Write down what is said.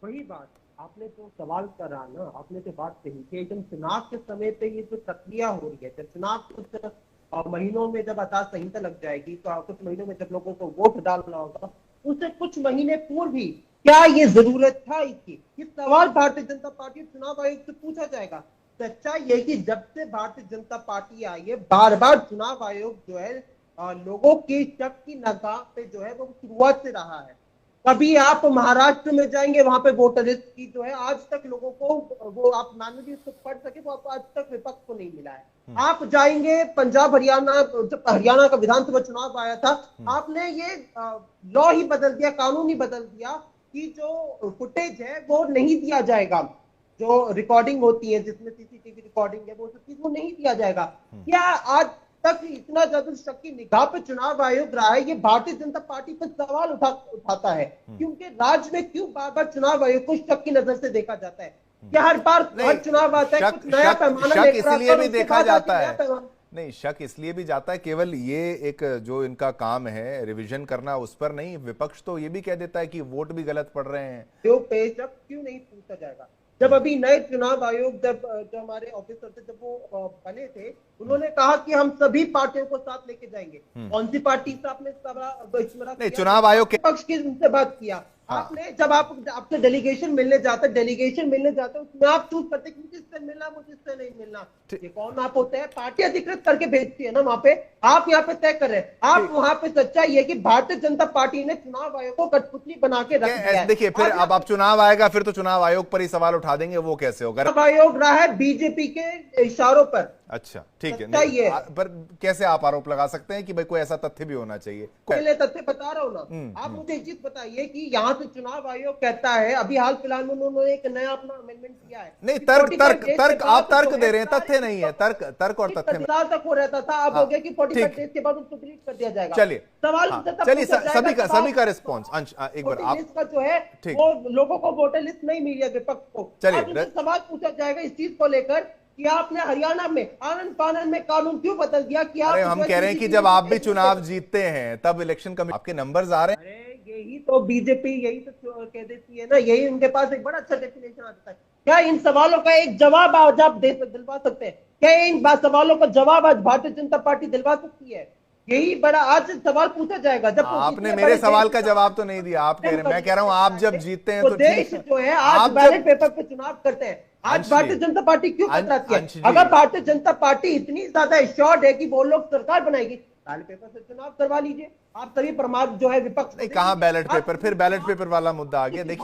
वही बात आपने जो सवाल करा ना, आपने जो बात कही कि एकदम चुनाव के समय पे ये जो प्रक्रिया हो रही है, जब चुनाव कुछ महीनों में जब आचार संहिता लग जाएगी, तो कुछ महीनों में जब लोगों को वोट डालना होगा, उससे कुछ महीने पूर्व ही क्या ये जरूरत था इसकी? ये सवाल भारतीय जनता पार्टी चुनाव आयोग से पूछा जाएगा। सच्चाई ये कि जब से भारतीय जनता पार्टी आई है, बार बार चुनाव आयोग जो है लोगों की शक की नगाह पे जो है वो शुरुआत से रहा है। कभी आप महाराष्ट्र में जाएंगे, वहां पे वोटर लिस्ट की जो है आज तक लोगों को, वो आप मैनुअली उसको पढ़ सके, वो आपको आज तक विपक्ष को नहीं मिला है। आप जाएंगे पंजाब हरियाणा, जब हरियाणा का विधानसभा चुनाव आया था, आपने ये लॉ ही बदल दिया, कानून ही बदल दिया कि जो फुटेज है वो नहीं दिया जाएगा, जो रिकॉर्डिंग होती है जिसमें सीसीटीवी रिकॉर्डिंग है वो सब चीज वो नहीं दिया जाएगा। क्या आज तक इतना ज्यादा शक की निगाह पे चुनाव आयोग रहा है? ये भारतीय जनता पार्टी पर सवाल उठाता है क्योंकि राज्य में क्यों बार बार चुनाव आयोग को शक की नजर से देखा जाता है? क्या हर बार हर चुनाव आता है कुछ नया पैमाना शक लेकर इसलिए भी देखा जाता है, है? नहीं शक इसलिए भी जाता है, केवल ये एक जो इनका काम है रिवीजन करना उस पर नहीं, विपक्ष तो ये भी कह देता है कि वोट भी गलत पड़ रहे हैं। जो पे जब क्यों नहीं पूछा जाएगा? जब अभी नए चुनाव आयोग जब जो हमारे ऑफिसर थे जब वो बने थे, उन्होंने कहा कि हम सभी पार्टियों को साथ लेके जाएंगे। कौन सी पार्टी से आपने नहीं, चुनाव आयोग के पक्ष की उनसे बात किया? हाँ। आपने जब आपसे डेलीगेशन मिलने जाते उसमें आप चूज करते कि मुझे इससे मिलना, मुझे इससे नहीं मिलना। ये कौन आप होते हैं? पार्टी अधिकृत करके भेजती है ना वहां पे, आप यहाँ पे तय कर रहे हैं। आप वहां पे सच्चाई है कि भारतीय जनता पार्टी ने चुनाव आयोग को कठपुतली बना के रख दिया है। देखिए फिर अब आप चुनाव आएगा फिर तो चुनाव आयोग पर ही सवाल उठा देंगे, वो कैसे होगा? चुनाव आयोग रहा है बीजेपी के इशारों पर। अच्छा ठीक है, पर कैसे आप आरोप लगा सकते हैं कि भाई कोई ऐसा तथ्य भी होना चाहिए? पहले तथ्य बता रहा हूं ना, आप मुझे एक चीज बताइए कि यहाँ से चुनाव आयोग कहता है, अभी हाल फिलहाल में उन्होंने एक नया अपना अमेंडमेंट किया है। नहीं, तर्क आप तर्क दे रहे हैं, तथ्य नहीं है। तर्क और तथ्य में साल तक हो रहता था, अब हो गया कि 45 डेज के बाद उसको डिलीट कर दिया जाएगा। चलिए सवाल चलिए सभी का रिस्पॉन्स एक बार आप का जो है वो लोगों को वोटर लिस्ट नहीं मिली है विपक्ष को। चलिए सवाल पूछा जाएगा इस चीज को लेकर कि आपने हरियाणा में आनंद फानन में कानून क्यों बदल दिया? कि आप हम कह रहे हैं कि जब आप भी चुनाव जीतते हैं तब इलेक्शन कमीशन आपके नंबर्स आ रहे हैं। यही तो बीजेपी यही तो कह देती है ना, यही उनके पास एक बड़ा अच्छा डेफिनेशन आता है। क्या इन सवालों का एक जवाब आज आप दिलवा सकते हैं? क्या इन सवालों का जवाब आज भारतीय जनता पार्टी दिलवा सकती है? यही बड़ा आज सवाल पूछा जाएगा। जब आपने मेरे सवाल का जवाब तो नहीं दिया, आप कह रहे हैं, मैं कह रहा हूं आप जब जीतते हैं तो देश जो है आज बैलेट पेपर पे चुनाव करते हैं। आज भारतीय जनता पार्टी क्यों कतराती है? अगर भारतीय जनता पार्टी इतनी ज्यादा एश्योर्ड है कि वो लोग सरकार बनाएगी, बैलेट पेपर से चुनाव करवा लीजिए। आप सभी प्रमाण जो है विपक्ष नहीं, कहां बैलेट पेपर, फिर बैलेट पेपर वाला मुद्दा आ गया। देखिए